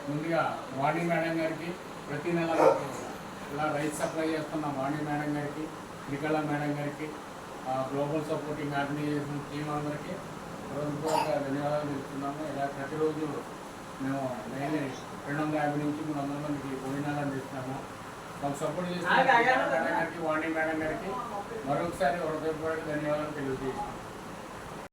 ముందుగా వాణి మేడం గారికి ప్రతి నెల ఇలా రైస్ సప్లై చేస్తున్న వాణి మేడం గారికి, నికళ మేడం గారికి, గ్లోబల్ సపోర్టింగ్ ఆర్గనైజేషన్ టీమ్ అందరికీ హృదయపూర్వక ధన్యవాదాలు తెలుపుతున్నాము. ఇలా ప్రతిరోజు మేము డైలీ 250 నుంచి 300 మందికి భోజనాలు అందిస్తున్నాము. మాకు సపోర్ట్ చేసిన మేడం గారికి, వాణి మేడం గారికి మరొకసారి హృదయపూర్వక ధన్యవాదాలు తెలియజేస్తున్నాము.